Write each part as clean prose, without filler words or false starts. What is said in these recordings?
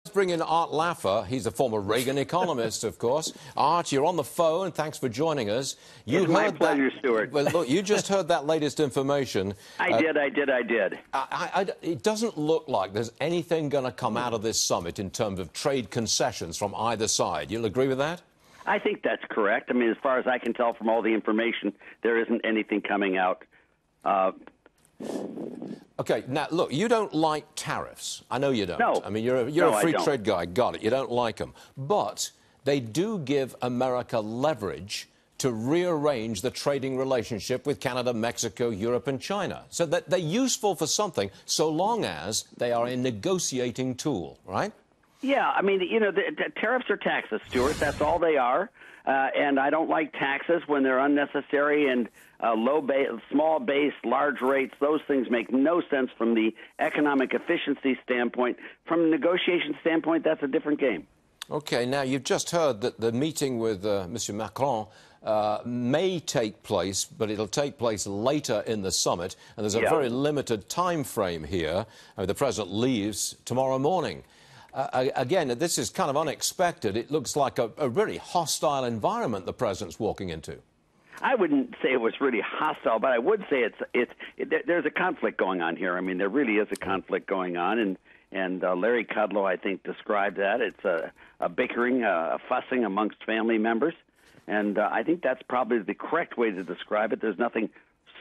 Bring in Art Laffer. He's a former Reagan economist, of course. Art, you're on the phone. Thanks for joining us. It's my pleasure, Stuart. Well, look, you just heard that latest information. I did. It doesn't look like there's anything going to come out of this summit in terms of trade concessions from either side. You'll agree with that? I think that's correct. I mean, as far as I can tell from all the information, there isn't anything coming out. Okay, now, look, you don't like tariffs. I know you don't. No. I mean, you're a free trade guy. Got it. You don't like them. But they do give America leverage to rearrange the trading relationship with Canada, Mexico, Europe, and China. So that they're useful for something so long as they are a negotiating tool, right? Yeah, I mean, you know, the tariffs are taxes, Stuart. That's all they are. And I don't like taxes when they're unnecessary and small base, large rates. Those things make no sense from the economic efficiency standpoint. From a negotiation standpoint, that's a different game. Okay, now you've just heard that the meeting with Monsieur Macron may take place, but it'll take place later in the summit, and there's a very limited time frame here. The president leaves tomorrow morning. Again, this is kind of unexpected. It looks like a really hostile environment the president's walking into. I wouldn't say it was really hostile, but I would say there's a conflict going on here. I mean, there really is a conflict going on, and Larry Kudlow, I think, described that. It's a bickering, a fussing amongst family members, and I think that's probably the correct way to describe it. There's nothing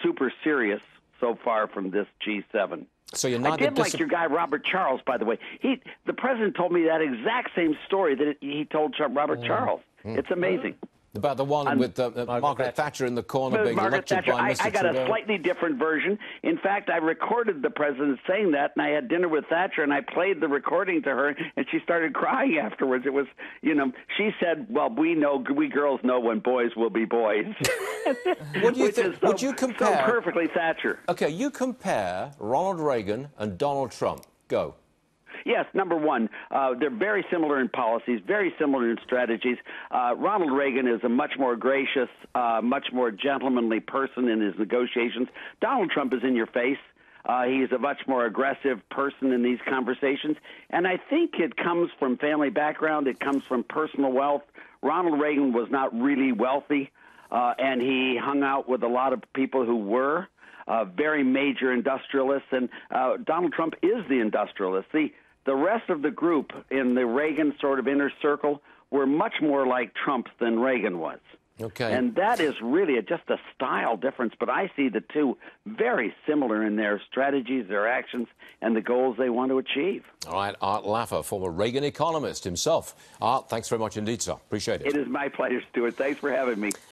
super serious so far from this G7. So you're not I did like your guy, Robert Charles, by the way. The president told me that exact same story that he told Robert Charles. It's amazing. About the one with Margaret Thatcher in the corner being lectured by Mr. I got a slightly different version. In fact, I recorded the president saying that, and I had dinner with Thatcher, and I played the recording to her, and she started crying afterwards. It was, you know, she said, well, we girls know when boys will be boys. What do you think? Would you compare? So perfectly Thatcher. Okay, you compare Ronald Reagan and Donald Trump. Go. Yes, number one, they're very similar in policies, very similar in strategies. Ronald Reagan is a much more gracious, much more gentlemanly person in his negotiations. Donald Trump is in your face. He's a much more aggressive person in these conversations. And I think it comes from family background. It comes from personal wealth. Ronald Reagan was not really wealthy, and he hung out with a lot of people who were very major industrialists. And Donald Trump is the industrialist. The rest of the group in the Reagan sort of inner circle were much more like Trump than Reagan was. Okay. And that is really just a style difference, but I see the two very similar in their strategies, their actions, and the goals they want to achieve. All right, Art Laffer, former Reagan economist himself. Art, thanks very much indeed, sir. Appreciate it. It is my pleasure, Stuart. Thanks for having me.